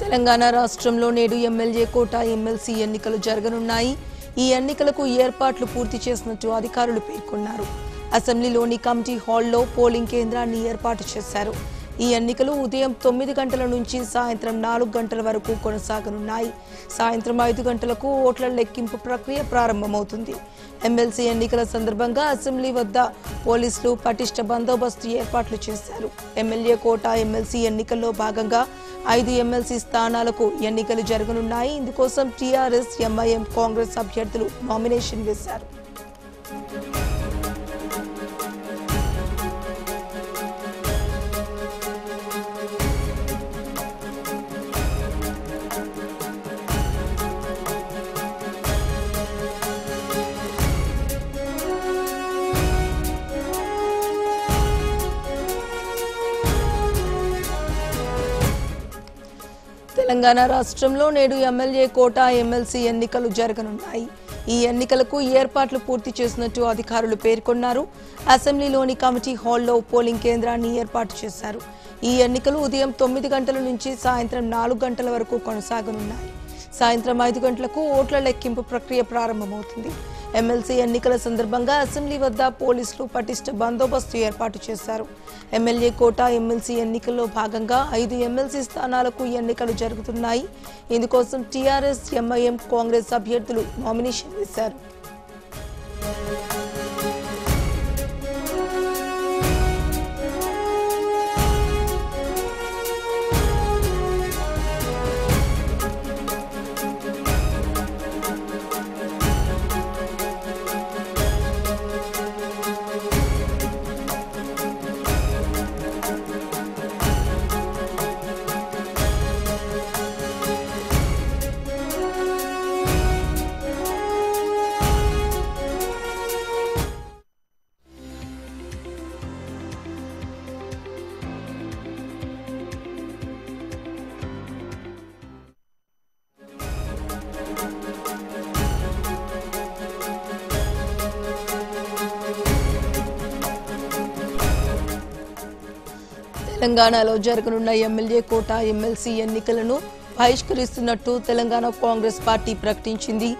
తెలంగాణ రాష్ట్రంలో నేడు ఎమ్మెల్యే కోట ఎమ్మెల్సీ ఎన్నికలు జరగనున్నాయి. ఈ ఎన్నికలకు ఏర్పాట్లు పూర్తి చేసినట్టు అధికారులు పేర్కొన్నారు. అసెంబ్లీలోని కమిటీ హాల్లో పోలింగ్ కేంద్రాన్ని ఏర్పాటు చేశారు. ఈ ఎన్నికలు ఉదయం 9 గంటల నుంచి సాయంత్రం 4 గంటల వరకు కొనసాగనున్నాయి. సాయంత్రం 5 గంటలకు ఓట్ల లెక్కింపు ప్రక్రియ ప్రారంభమవుతుంది. ఎమ్మెల్సీ ఎన్నికల సందర్భంగా అసెంబ్లీ వద్ద పోలీసులు పటిష్ట బందోబస్తు ఏర్పాట్లు చేశారు. ఎమ్మెల్యే కోట ఎమ్మెల్సీ ఎన్నికల్లో భాగంగా 5 ఎమ్మెల్సీ స్థానాలకు ఎన్నికలు జరగనున్నాయి. ఇందుకోసం టీఆర్ఎస్, ఎంఐఎం, కాంగ్రెస్ అభ్యర్థులు నామినేషన్ వేశారు. తెలంగాణ రాష్ట్రంలో నేడు ఎమ్మెల్యే కోట ఎమ్మెల్సీ ఎన్నికలు జరగనున్నాయి. ఈ ఎన్నికలకు ఏర్పాట్లు పూర్తి చేసినట్టు అధికారులు పేర్కొన్నారు. అసెంబ్లీలోని కమిటీ హాల్లో పోలింగ్ కేంద్రాన్ని ఏర్పాటు చేశారు. ఈ ఎన్నికలు ఉదయం 9 గంటల నుంచి సాయంత్రం 4 గంటల వరకు కొనసాగనున్నాయి. సాయంత్రం 5 గంటలకు ఓట్ల లెక్కింపు ప్రక్రియ ప్రారంభమవుతుంది. ఎమ్మెల్సీ ఎన్నికల సందర్భంగా అసెంబ్లీ వద్ద పోలీసులు పటిష్ట బందోబస్తు ఏర్పాటు చేశారు. ఎమ్మెల్యే కోట ఎమ్మెల్సీ ఎన్నికల్లో భాగంగా 5 ఎమ్మెల్సీ స్థానాలకు ఎన్నికలు జరుగుతున్నాయి. ఇందుకోసం టీఆర్ఎస్, ఎంఐఎం, కాంగ్రెస్ అభ్యర్థులు నామినేషన్ వేశారు. తెలంగాణలో జరగనున్న ఎమ్మెల్యే కోట ఎమ్మెల్సీ ఎన్నికలను బహిష్కరిస్తున్నట్టు తెలంగాణ కాంగ్రెస్ పార్టీ ప్రకటించింది.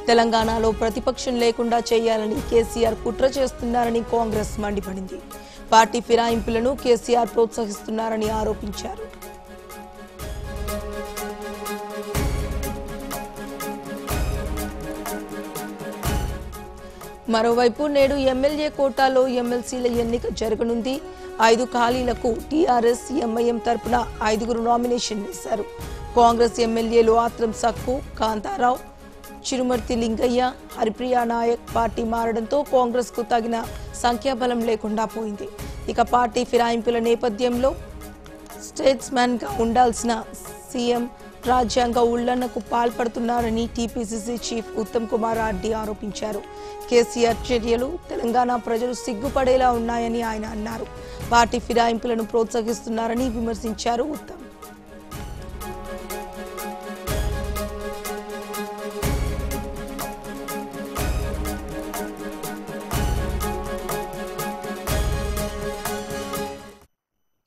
తెలంగాణలో ప్రతిపక్షం లేకుండా చేయాలని కేసీఆర్ కుట్ర చేస్తున్నారని కాంగ్రెస్ మండిపడింది. పార్టీ ఫిరాయింపులను కేసీఆర్ ప్రోత్సహిస్తున్నారని ఆరోపించారు. మరోవైపు నేడు ఎమ్మెల్యే కోటాలో ఎమ్మెల్సీల ఎన్నిక జరగనుంది. 5 ఖాళీలకు టీఆర్ఎస్, ఎంఐఎం తరపున 5గురు నామినేషన్ వేశారు. కాంగ్రెస్ ఎమ్మెల్యేలు ఆత్రం సక్కు, కాంతారావు, చిరుమర్తి లింగయ్య, హరిప్రియా నాయక్ పార్టీ మారడంతో కాంగ్రెస్ కు తగిన సంఖ్యాబలం లేకుండా పోయింది. ఇక పార్టీ ఫిరాయింపుల నేపథ్యంలో స్టేట్స్మెన్ గా ఉండాల్సిన సీఎం రాజ్యాంగ ఉల్లంఘనకు పాల్పడుతున్నారని టీపీసీసీ చీఫ్ ఉత్తమ్ కుమార్ రెడ్డి ఆరోపించారు. కేసీఆర్ చర్యలు తెలంగాణ ప్రజలు సిగ్గుపడేలా ఉన్నాయని ఆయన అన్నారు. పార్టీ ఫిరాయింపులను ప్రోత్సహిస్తున్నారని విమర్శించారు ఉత్తమ్.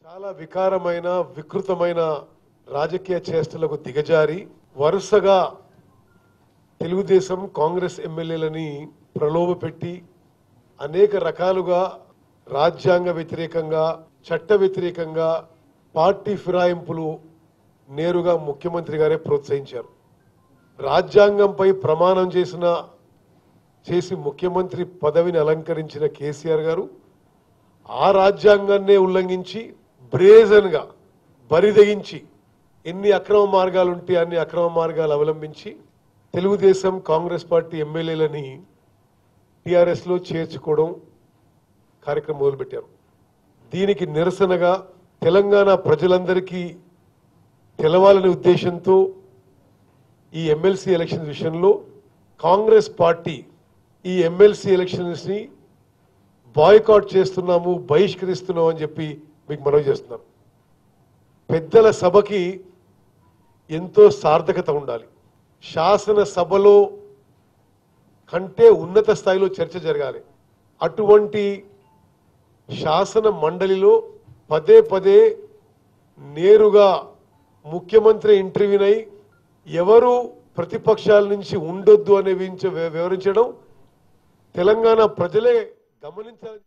చాలా వికారమైన వికృతమైన రాజకీయ చేష్టలకు దిగజారి వరుసగా తెలుగుదేశం కాంగ్రెస్ ఎమ్మెల్యేలని ప్రలోభపెట్టి అనేక రకాలుగా రాజ్యాంగ వ్యతిరేకంగా చట్ట వ్యతిరేకంగా పార్టీ ఫిరాయింపులు నేరుగా ముఖ్యమంత్రి గారే ప్రోత్సహించారు. రాజ్యాంగంపై ప్రమాణం చేసి ముఖ్యమంత్రి పదవిని అలంకరించిన కేసీఆర్ గారు ఆ రాజ్యాంగాన్నే ఉల్లంఘించి బ్రేజన్గా బరిదెగించి ఎన్ని అక్రమ మార్గాలు ఉంటే అన్ని అక్రమ మార్గాలు అవలంబించి తెలుగుదేశం కాంగ్రెస్ పార్టీ ఎమ్మెల్యేలని టీఆర్ఎస్లో చేర్చుకోవడం కార్యక్రమం మొదలుపెట్టారు. దీనికి నిరసనగా తెలంగాణ ప్రజలందరికీ తెలవాలనే ఉద్దేశంతో ఈ ఎమ్మెల్సీ ఎలక్షన్ విషయంలో కాంగ్రెస్ పార్టీ ఈ ఎమ్మెల్సీ ఎలక్షన్స్ ని బాయ్కాట్ చేస్తున్నాము, బహిష్కరిస్తున్నాము అని చెప్పి మీకు మనవి చేస్తున్నాను. పెద్దల సభకి ఎంతో సార్థకత ఉండాలి. శాసనసభలో కంటే ఉన్నత స్థాయిలో చర్చ జరగాలి. అటువంటి శాసన మండలిలో పదే పదే నేరుగా ముఖ్యమంత్రి ఇంటర్వ్యూనై ఎవరు ప్రతిపక్షాల నుంచి ఉండొద్దు అనే వివరించడం తెలంగాణ ప్రజలే గమనించాలి.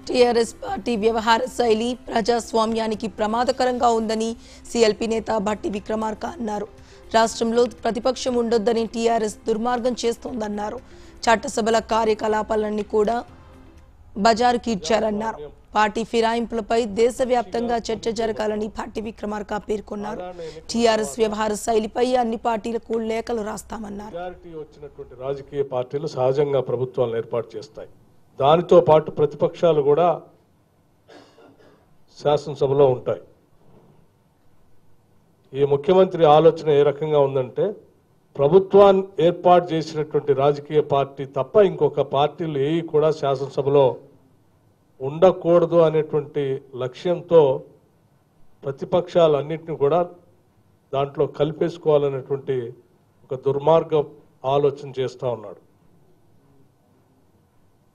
టీఆర్ఎస్ పార్టీ వ్యవహార శైలి ప్రజాస్వామ్యానికి ప్రమాదకరంగా ఉందని సీఎల్పీ నేత భట్టి విక్రమార్క అన్నారు. రాష్ట్రంలో ప్రతిపక్షం ఉండొద్దని టీఆర్ఎస్ దుర్మార్గం చేస్తోందన్నారు. చట్టసభల కార్యకలాపాలన్నీ కూడా బజారుకి ఇచ్చారన్నారు. పార్టీ ఫిరాయింపులపై దేశవ్యాప్తంగా చర్చ జరగాలని భట్టి విక్రమార్క పేర్కొన్నారు. టీఆర్ఎస్ వ్యవహార శైలిపై అన్ని పార్టీలకు లేఖలు రాస్తామన్నారు. వచ్చినటువంటి రాజకీయ పార్టీలు సహజంగా ప్రభుత్వాలను ఏర్పాటు చేస్తాయి. దానితో పాటు ప్రతిపక్షాలు కూడా శాసనసభలో ఉంటాయి. ఈ ముఖ్యమంత్రి ఆలోచన ఏ రకంగా ఉందంటే ప్రభుత్వాన్ని ఏర్పాటు చేసినటువంటి రాజకీయ పార్టీ తప్ప ఇంకొక పార్టీలు ఏవి కూడా శాసనసభలో ఉండకూడదు అనేటువంటి లక్ష్యంతో ప్రతిపక్షాలన్నింటినీ కూడా దాంట్లో కలిపేసుకోవాలనేటువంటి ఒక దుర్మార్గ ఆలోచన చేస్తూ ఉన్నాడు.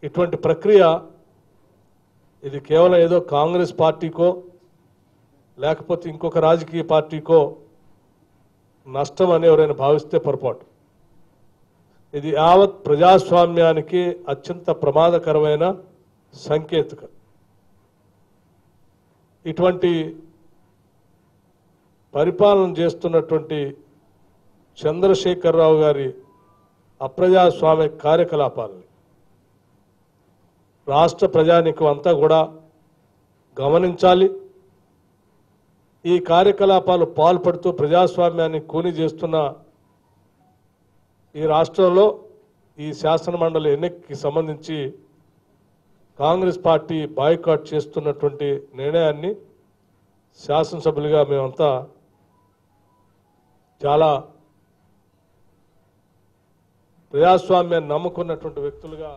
ఇటువంటి ప్రక్రియ ఇది కేవలం ఏదో కాంగ్రెస్ పార్టీకో లేకపోతే ఇంకొక రాజకీయ పార్టీకో నష్టం అని ఎవరైనా భావిస్తే పొరపాటు. ఇది యావత్ ప్రజాస్వామ్యానికి అత్యంత ప్రమాదకరమైన సంకేతకం. ఇటువంటి పరిపాలన చేస్తున్నటువంటి చంద్రశేఖరరావు గారి అప్రజాస్వామ్య కార్యకలాపాలని రాష్ట్ర ప్రజానీకం అంతా కూడా గమనించాలి. ఈ కార్యకలాపాలు పాల్పడుతూ ప్రజాస్వామ్యాన్ని కూని చేస్తున్న ఈ రాష్ట్రంలో ఈ శాసనమండలి ఎన్నికకి సంబంధించి కాంగ్రెస్ పార్టీ బాయ్కాట్ చేస్తున్నటువంటి నిర్ణయాన్ని శాసనసభ్యులుగా మేమంతా చాలా ప్రజాస్వామ్యాన్ని నమ్ముకున్నటువంటి వ్యక్తులుగా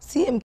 సీఎం